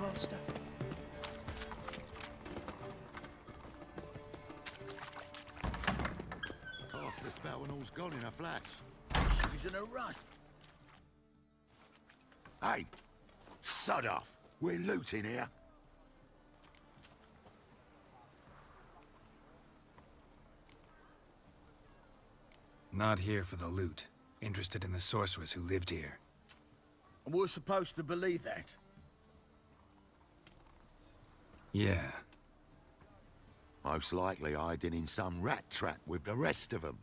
master. Cast the spell and all's gone in a flash. She's in a rush. Hey, sod off. We're looting here. Not here for the loot. Interested in the sorceress who lived here. And we're supposed to believe that? Yeah. Most likely hiding in some rat trap with the rest of them.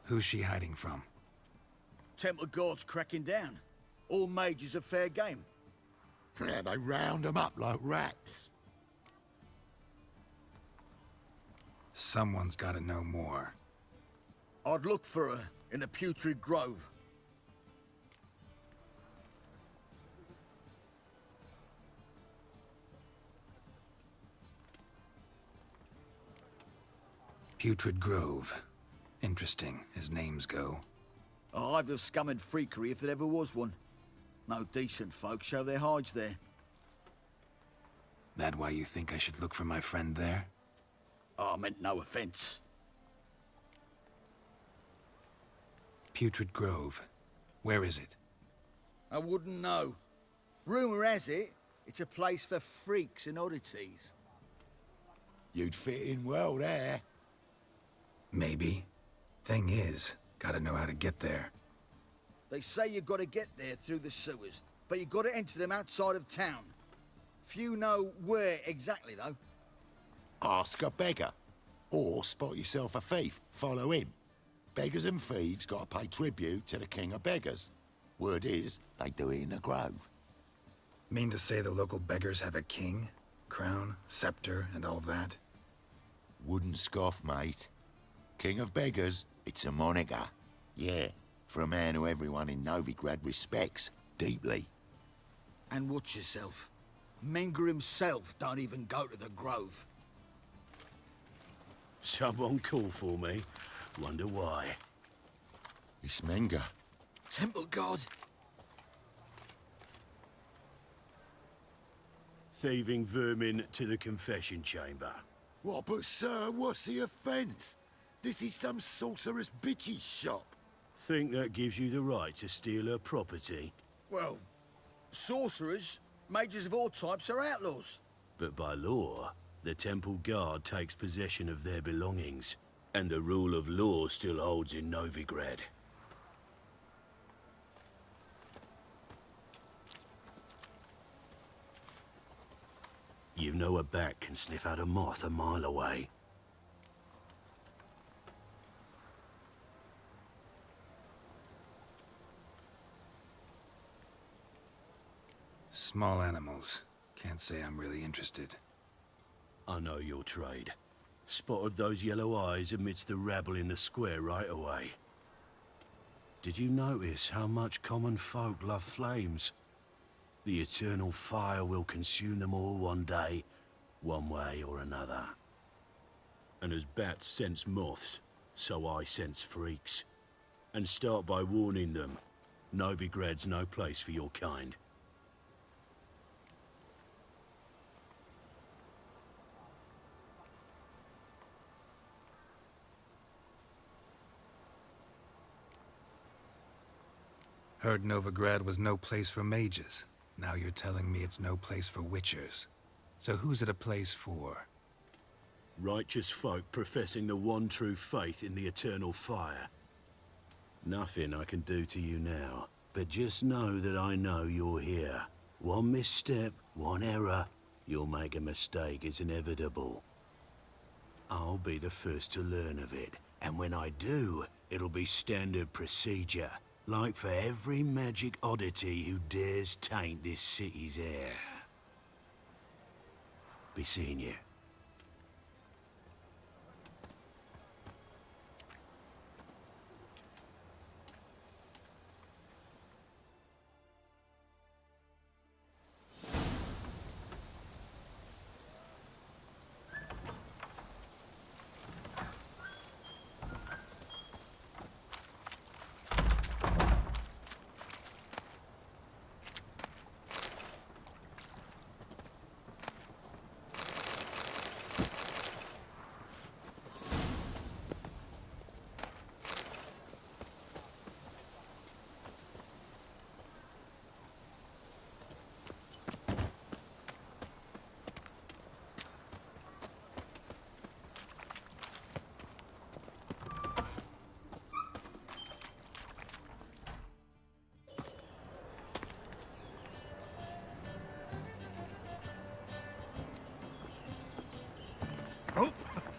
Who's she hiding from? Temple guards cracking down. All mages are fair game. Yeah, they round them up like rats. Someone's gotta know more. I'd look for her in the Putrid Grove. Putrid Grove. Interesting, as names go. A hive of scum and freakery if there ever was one. No decent folk show their hides there. That why you think I should look for my friend there? I meant no offense. Putrid Grove. Where is it? I wouldn't know. Rumour has it, it's a place for freaks and oddities. You'd fit in well there. Maybe. Thing is, gotta know how to get there. They say you gotta get there through the sewers, but you gotta enter them outside of town. Few know where exactly, though. Ask a beggar. Or spot yourself a thief. Follow him. Beggars and thieves gotta pay tribute to the king of beggars. Word is, they do it in the grove. Mean to say the local beggars have a king? Crown, scepter, and all that? Wouldn't scoff, mate. King of beggars, it's a moniker. Yeah, for a man who everyone in Novigrad respects deeply. And watch yourself. Menger himself don't even go to the grove. Someone call for me. Wonder why. It's Menger. Temple God. Thieving vermin to the confession chamber. What, but sir, what's the offence? This is some sorcerer's bitchy shop. Think that gives you the right to steal her property? Well, sorcerers, mages of all types are outlaws. But by law, the temple guard takes possession of their belongings, and the rule of law still holds in Novigrad. You know a bat can sniff out a moth a mile away. Small animals. Can't say I'm really interested. I know your trade. Spotted those yellow eyes amidst the rabble in the square right away. Did you notice how much common folk love flames? The eternal fire will consume them all one day, one way or another. And as bats sense moths, so I sense freaks. And start by warning them, Novigrad's no place for your kind. Heard Novigrad was no place for mages. Now you're telling me it's no place for witchers. So who's it a place for? Righteous folk professing the one true faith in the eternal fire. Nothing I can do to you now, but just know that I know you're here. One misstep, one error, you'll make a mistake, it's inevitable. I'll be the first to learn of it, and when I do, it'll be standard procedure. Like for every magic oddity who dares taint this city's air. Be seeing you.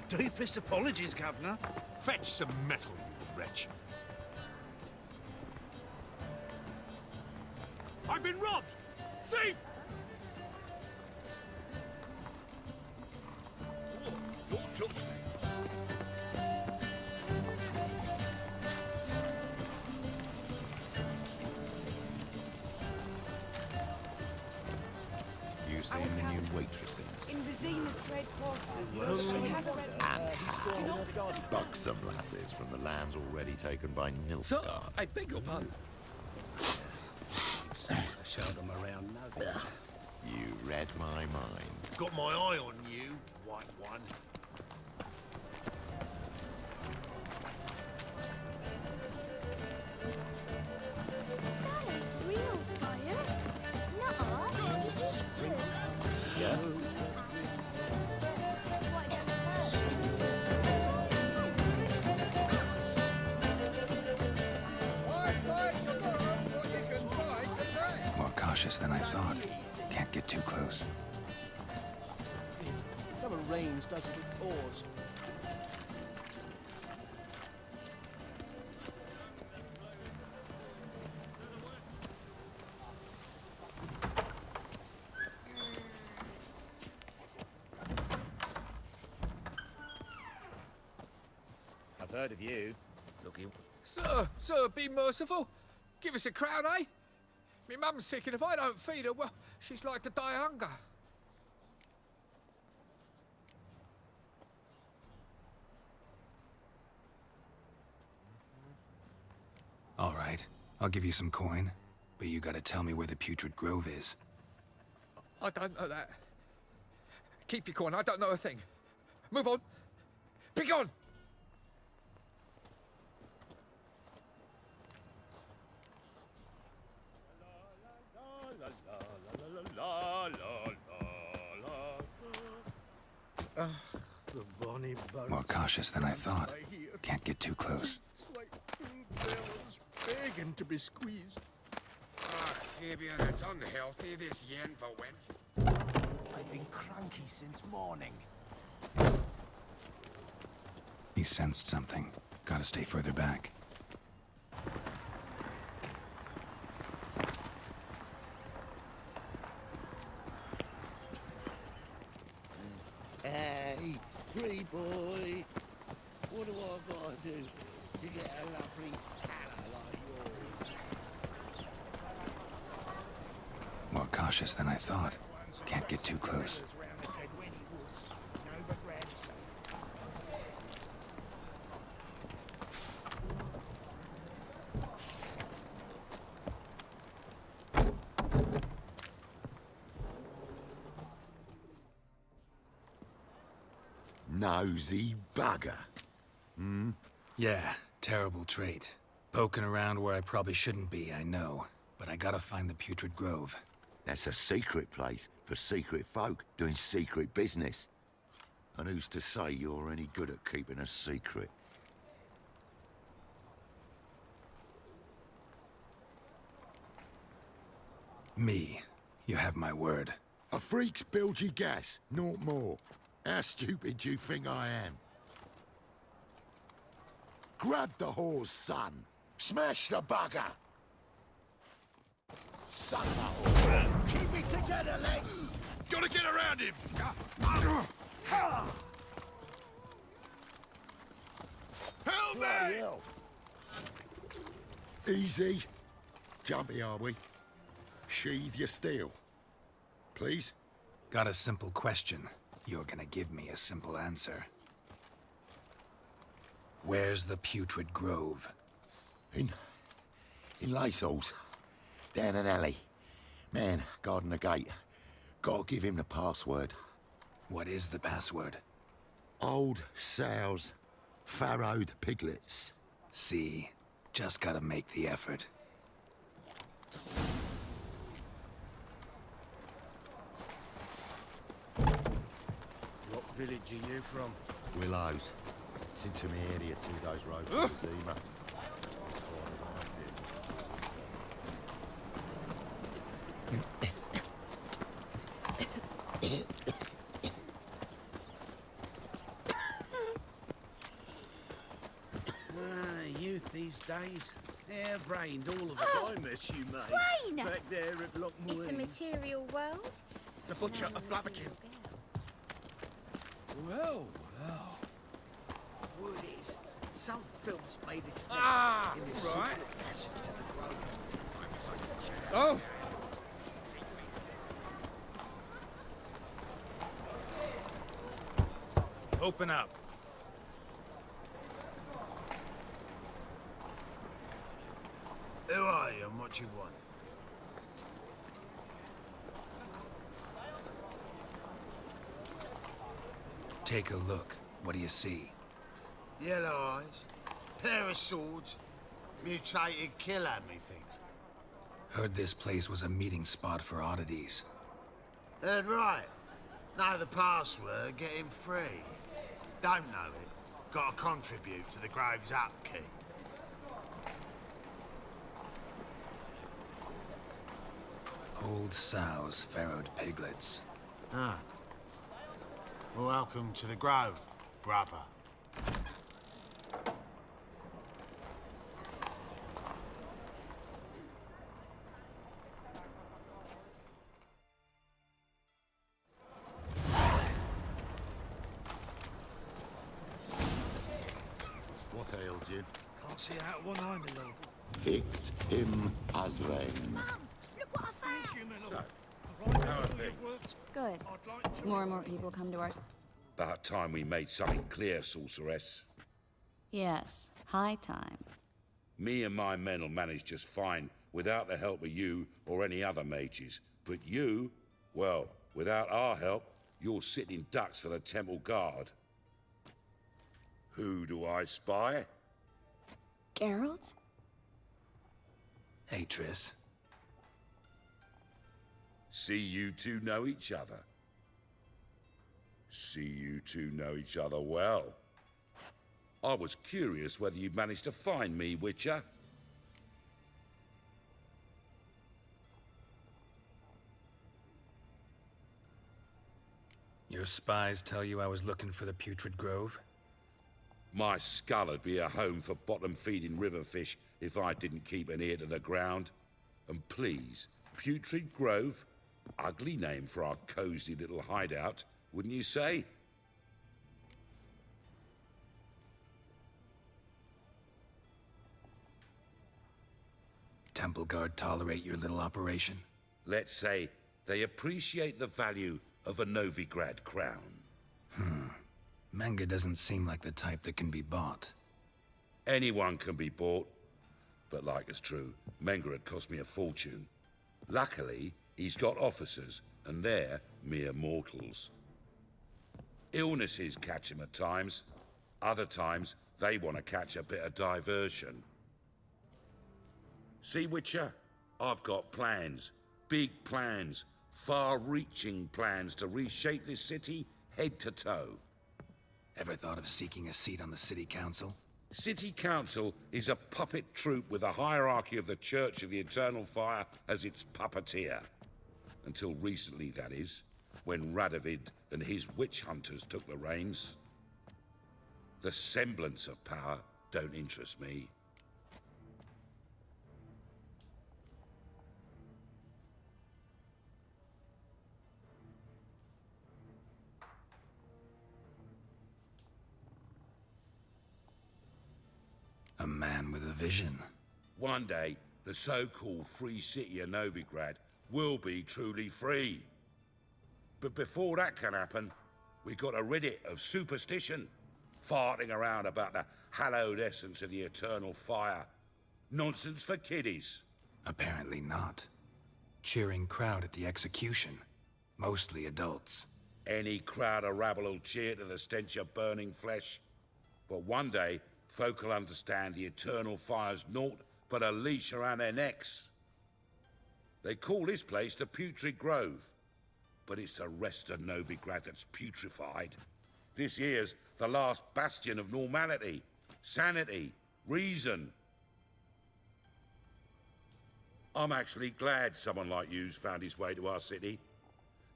Deepest apologies, Governor. Fetch some metal, you wretch. I've been robbed! Thief! Don't touch me. You seen the new waitresses? In Vizima's trade quarter. She has a red And buxom lasses from the lands already taken by Nilfgaard. Sir, I beg your pardon. Show them around now. You read my mind. Got my eye on you, white one. real fire. Nuh-uh. Yes? More cautious than I thought. Can't get too close. Never rains, does it? It pours. I've heard of you. Looking. Sir, be merciful. Give us a crown, eh? Me mum's sick, and if I don't feed her, well, she's like to die of hunger. All right, I'll give you some coin, but you gotta tell me where the Putrid Grove is. I don't know that. Keep your coin, I don't know a thing. Move on. Be gone! The bonny boat. More cautious than I thought. Can't get too close. It's like food bells begging to be squeezed. Ah, Fabian, it's unhealthy, this yen for wench. I've been cranky since morning. He sensed something. Gotta stay further back. Hey, pretty boy. What do I gotta do to get a lovely pala like yours? More cautious than I thought. Can't get too close. Nosy bugger. Yeah, terrible trait. Poking around where I probably shouldn't be, I know. But I gotta find the Putrid Grove. That's a secret place for secret folk doing secret business. And who's to say you're any good at keeping a secret? Me. You have my word. A freak's bilgy gas, naught more. How stupid do you think I am? Grab the whore's son. Smash the bugger! Son of a whore! Keep it together, lads! Gotta get around him! Help me! Easy. Jumpy, are we? Sheathe your steel. Please? Got a simple question. You're gonna give me a simple answer. Where's the Putrid Grove? In Lacehalls. Down an alley. Man, guarding the gate. Gotta give him the password. What is the password? Old sows, farrowed piglets. See? Just gotta make the effort. What village are you from? Willows. It's into me area 2 days road from Zima. these days. Hair-brained, all of it. Oh, I met you, mate. Swain! Back there at Lockmuir. It's a material world. The butcher of Blabberkin. Well, well. Word is, some filth's made its nest Ah, in the right. secret passage to the grove. Oh! Open up. Who are you and what you want? Take a look. What do you see? Yellow eyes, pair of swords, mutated killer, methinks. Heard this place was a meeting spot for oddities. Heard right. Know the password, get him free. Don't know it, gotta contribute to the Grove's upkeep. Old sows, farrowed piglets. Ah. Welcome to the Grove, brother. What ails you? Can't see out one eye, my lord. Picked him as rain. Look what I found. Thank you, my lord. How are things? Good. I'd like to... More and more people come to our... About time we made something clear, sorceress. Yes, high time. Me and my men'll manage just fine without the help of you or any other mages. But you, well, without our help, you're sitting ducks for the temple guard. Who do I spy? Geralt? Hey, Triss. See you two know each other. See you two know each other well. I was curious whether you'd managed to find me, Witcher. Your spies tell you I was looking for the Putrid Grove? My skull'd be a home for bottom-feeding river fish if I didn't keep an ear to the ground. And please, Putrid Grove? Ugly name for our cozy little hideout, wouldn't you say? Temple Guard tolerate your little operation? Let's say they appreciate the value of a Novigrad crown. Menga doesn't seem like the type that can be bought. Anyone can be bought. But like it's true, Menga had cost me a fortune. Luckily, he's got officers, and they're mere mortals. Illnesses catch him at times. Other times, they want to catch a bit of diversion. See, Witcher? I've got plans. Big plans. Far-reaching plans to reshape this city head to toe. Ever thought of seeking a seat on the city council? City Council is a puppet troupe with a hierarchy of the Church of the Eternal Fire as its puppeteer. Until recently, that is, when Radovid and his witch hunters took the reins. The semblance of power don't interest me. A man with a vision. One day, the so-called free city of Novigrad will be truly free. But before that can happen, we gotta rid it of superstition, farting around about the hallowed essence of the eternal fire. Nonsense for kiddies. Apparently not. Cheering crowd at the execution. Mostly adults. Any crowd of rabble will cheer to the stench of burning flesh. But one day, folk will understand the eternal fire's naught but a leash around their necks. They call this place the Putrid Grove, but it's the rest of Novigrad that's putrefied. This here's the last bastion of normality, sanity, reason. I'm actually glad someone like you's found his way to our city,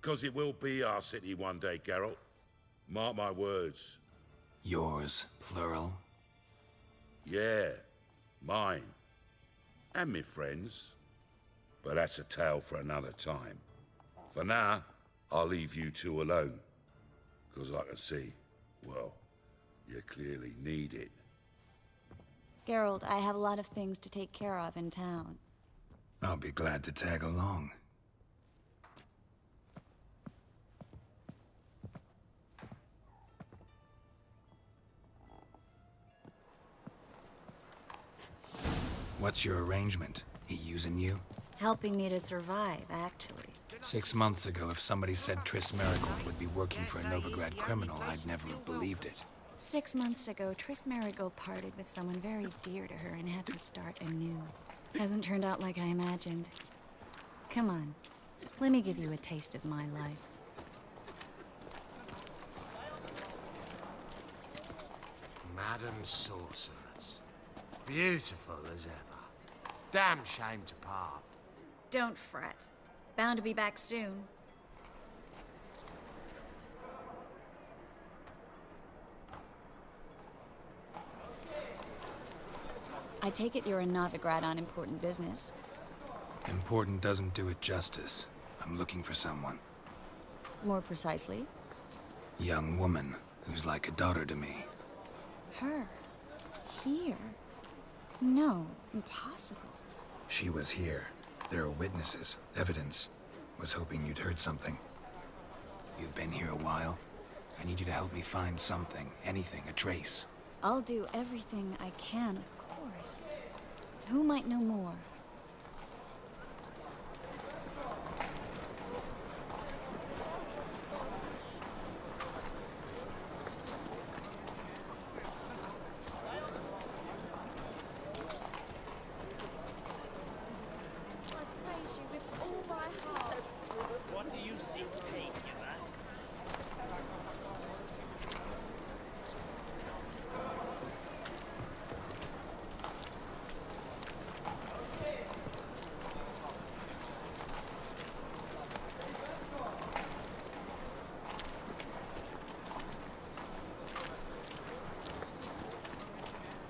'cause it will be our city one day, Geralt. Mark my words. Yours, plural. Yeah, Mine. And me friends. But that's a tale for another time. For now, I'll leave you two alone. Because I can see, well, you clearly need it. Geralt, I have a lot of things to take care of in town. I'll be glad to tag along. What's your arrangement? He using you? Helping me to survive, actually. 6 months ago, if somebody said Triss Merigold would be working for a Novigrad criminal, I'd never have believed it. 6 months ago, Triss Merigold parted with someone very dear to her and had to start anew. Hasn't turned out like I imagined. Come on, let me give you a taste of my life. Madam Sorceress. Beautiful as ever. Damn shame to part. Don't fret. Bound to be back soon. I take it you're a Novigrad on important business. Important doesn't do it justice. I'm looking for someone. More precisely? Young woman who's like a daughter to me. Her? Here? No, impossible. She was here. There are witnesses, evidence. Was hoping you'd heard something. You've been here a while. I need you to help me find something, anything, a trace. I'll do everything I can, of course. Who might know more?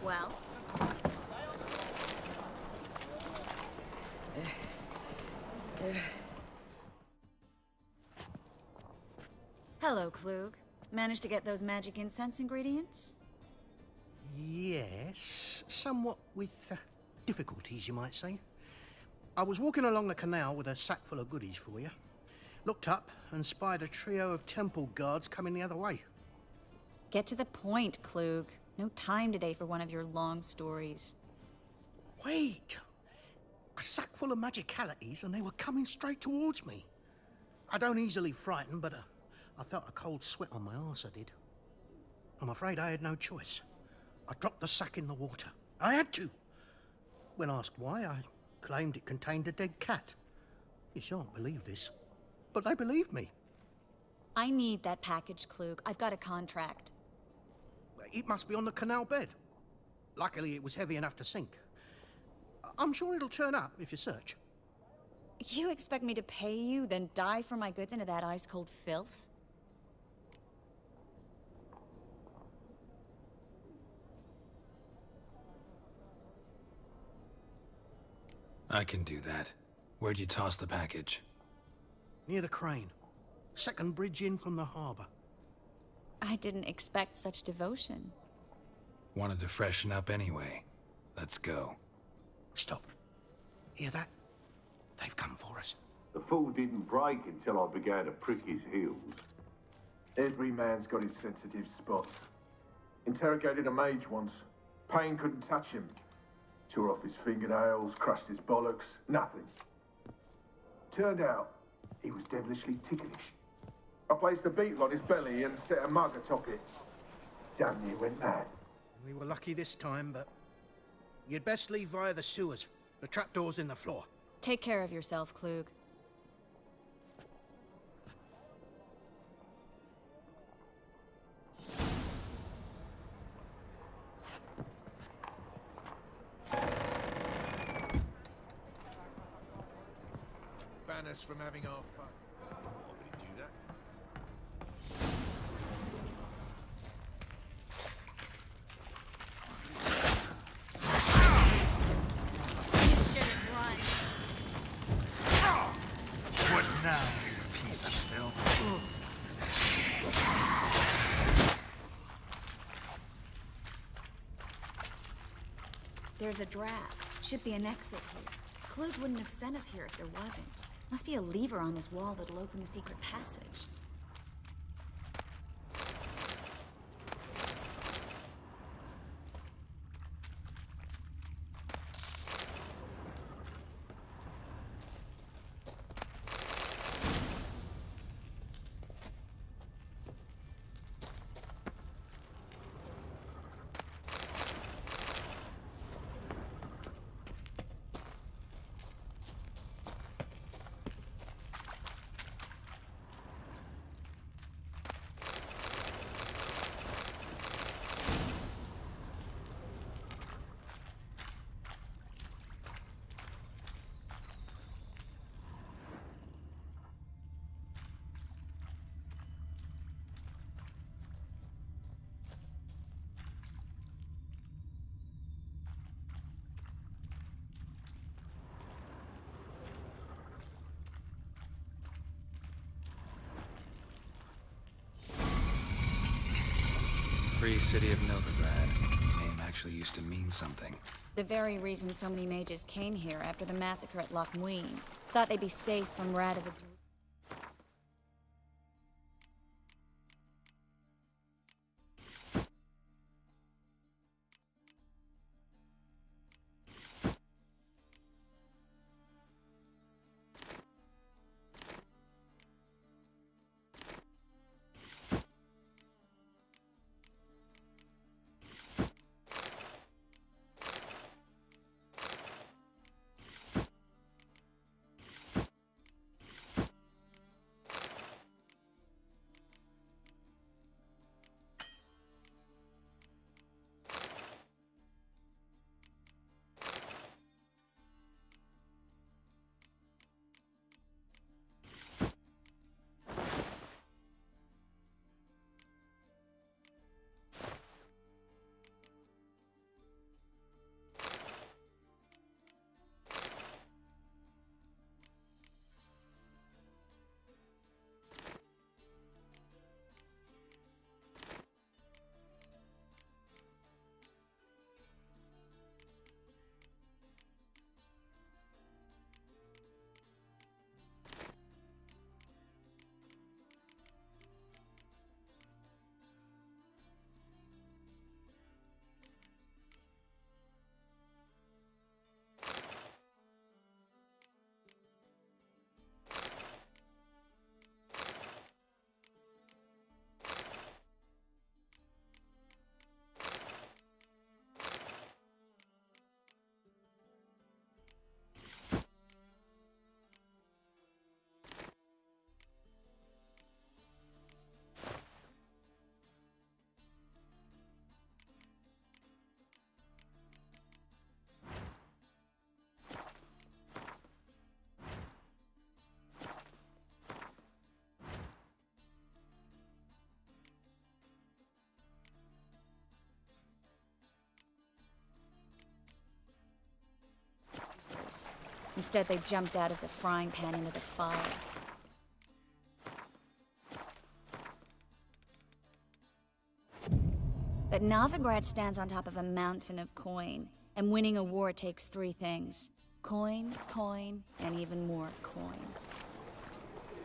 Well? Hello, Klug. Managed to get those magic incense ingredients? Yes, somewhat with difficulties, you might say. I was walking along the canal with a sack full of goodies for you. Looked up and spied a trio of temple guards coming the other way. Get to the point, Klug. No time today for one of your long stories. Wait! A sack full of magicalities and they were coming straight towards me. I don't easily frighten, but I felt a cold sweat on my arse, I did. I'm afraid I had no choice. I dropped the sack in the water. I had to. When asked why, I claimed it contained a dead cat. You shan't believe this, but they believed me. I need that package, Klug. I've got a contract. It must be on the canal bed. Luckily, it was heavy enough to sink. I'm sure it'll turn up if you search. You expect me to pay you, then dive for my goods into that ice-cold filth? I can do that. Where'd you toss the package? Near the crane. Second bridge in from the harbour. I didn't expect such devotion. Wanted to freshen up anyway. Let's go. Stop. Hear that? They've come for us. The fool didn't break until I began to prick his heels. Every man's got his sensitive spots. Interrogated a mage once. Pain couldn't touch him. Tore off his fingernails, crushed his bollocks, nothing. Turned out, he was devilishly ticklish. I placed a beetle on his belly and set a mug atop it. Damn near went mad. We were lucky this time, but you'd best leave via the sewers. The trapdoor's in the floor. Take care of yourself, Klug. Ban us from having our fun. There's a draft. Should be an exit here. Kluge wouldn't have sent us here if there wasn't. Must be a lever on this wall that'll open the secret passage. Free city of Novigrad. The name actually used to mean something. The very reason so many mages came here after the massacre at Loch Muin. Thought they'd be safe from Radovid's... Instead, they jumped out of the frying pan into the fire. But Novigrad stands on top of a mountain of coin, and winning a war takes three things. Coin, coin, and even more coin.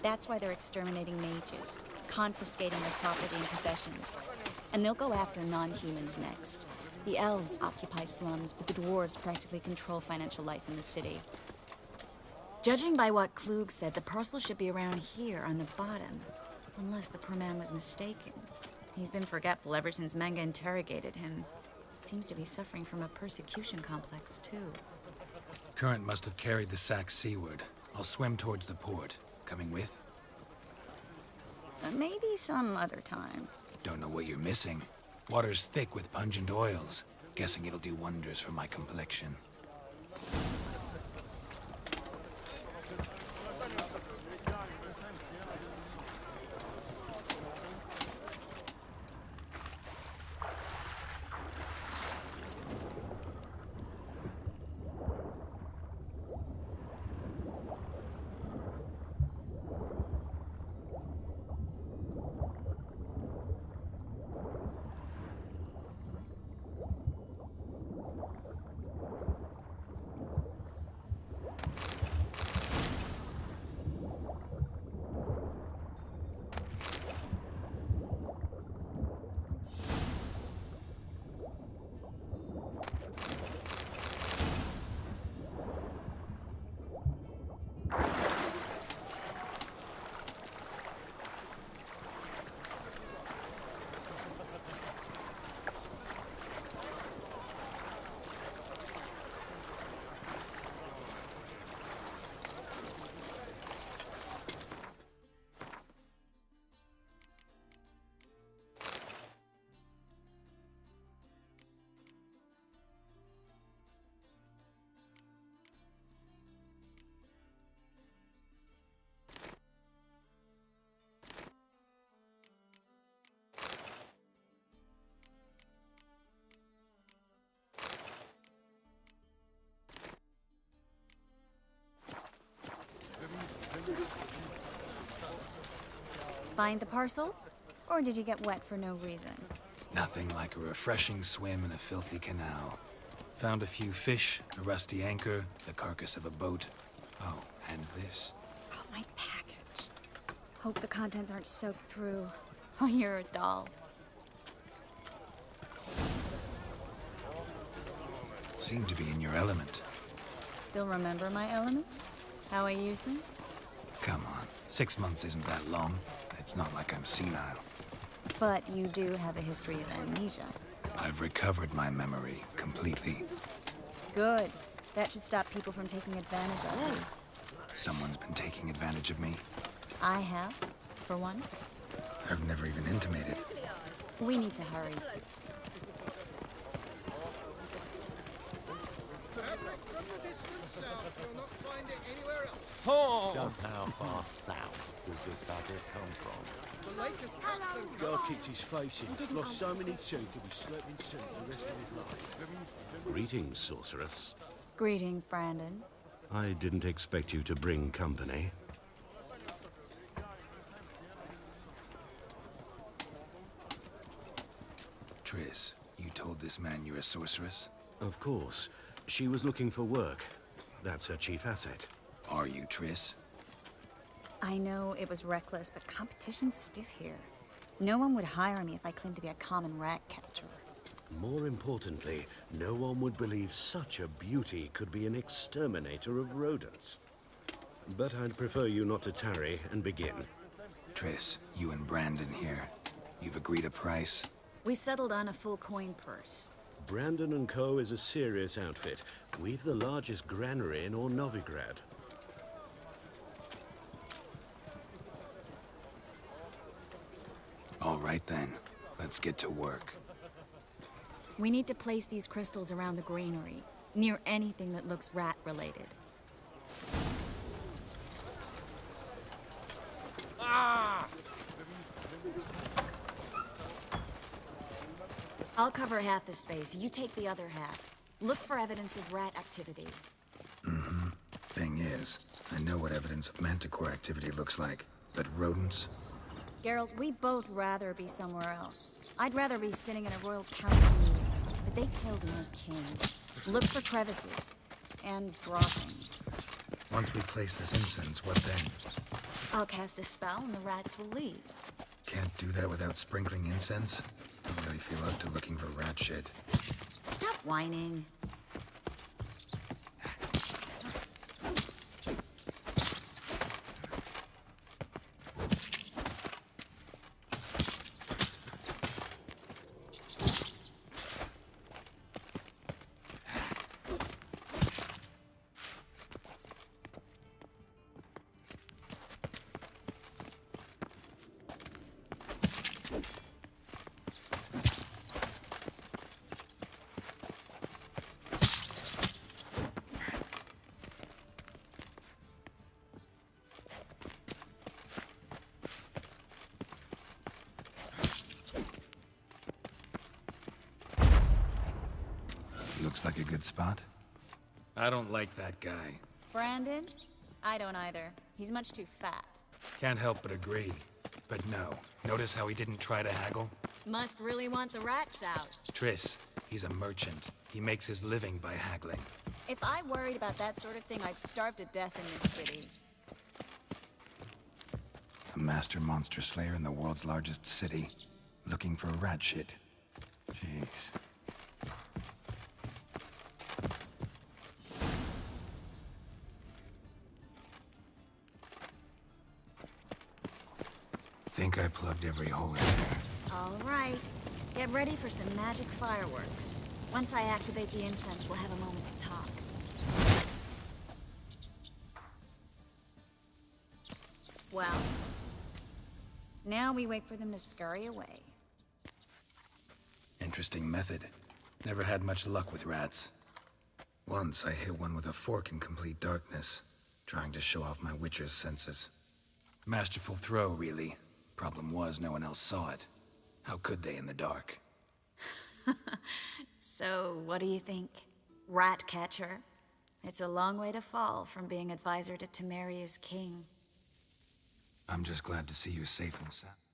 That's why they're exterminating mages, confiscating their property and possessions. And they'll go after non-humans next. The elves occupy slums, but the dwarves practically control financial life in the city. Judging by what Klug said, the parcel should be around here on the bottom. Unless the poor man was mistaken. He's been forgetful ever since Manga interrogated him. Seems to be suffering from a persecution complex, too. Current must have carried the sack seaward. I'll swim towards the port. Coming with? Maybe some other time. Don't know what you're missing. Water's thick with pungent oils. Guessing it'll do wonders for my complexion. Find the parcel? Or did you get wet for no reason? Nothing like a refreshing swim in a filthy canal. Found a few fish, a rusty anchor, the carcass of a boat. Oh, and this. Oh, my package. Hope the contents aren't soaked through. Oh, you're a doll. Seem to be in your element. Still remember my elements? How I use them? Come on, 6 months isn't that long. It's not like I'm senile. But you do have a history of amnesia. I've recovered my memory completely. Good. That should stop people from taking advantage of you. Someone's been taking advantage of me. I have, for one. I've never even intimated. We need to hurry. Just how far south does this fabric come from? The latest God kicked his face in. Lost so many teeth he'll be slurping soup the rest of his life. Greetings, sorceress. Greetings, Brandon. I didn't expect you to bring company. Triss, you told this man you're a sorceress? Of course. She was looking for work. That's her chief asset. Are you, Triss? I know it was reckless, but competition's stiff here. No one would hire me if I claimed to be a common rat catcher. More importantly, no one would believe such a beauty could be an exterminator of rodents. But I'd prefer you not to tarry and begin. Triss, you and Brandon here. You've agreed a price? We settled on a full coin purse. Brandon & Co. is a serious outfit. We've the largest granary in all Novigrad. All right then, let's get to work. We need to place these crystals around the granary, near anything that looks rat-related. Ah! I'll cover half the space, you take the other half. Look for evidence of rat activity. Mm-hmm. Thing is, I know what evidence of manticore activity looks like, but rodents? Geralt, we'd both rather be somewhere else. I'd rather be sitting in a royal council meeting, but they killed my king. Look for crevices, and droppings. Once we place this incense, what then? I'll cast a spell and the rats will leave. Can't do that without sprinkling incense? Don't really feel up to looking for rat shit. Stop whining. Looks like a good spot. I don't like that guy. Brandon? I don't either. He's much too fat. Can't help but agree. But no. Notice how he didn't try to haggle? Must really want the rats out. Triss, he's a merchant. He makes his living by haggling. If I worried about that sort of thing, I'd starve to death in this city. A master monster slayer in the world's largest city. Looking for rat shit. Jeez. Think I plugged every hole in there. All right. Get ready for some magic fireworks. Once I activate the incense, we'll have a moment to talk. Well, now we wait for them to scurry away. Interesting method. Never had much luck with rats. Once I hit one with a fork in complete darkness, trying to show off my witcher's senses. Masterful throw, really. Problem was, no one else saw it. How could they in the dark? So, what do you think? Rat catcher? It's a long way to fall from being advisor to Temeria's king. I'm just glad to see you safe and sound.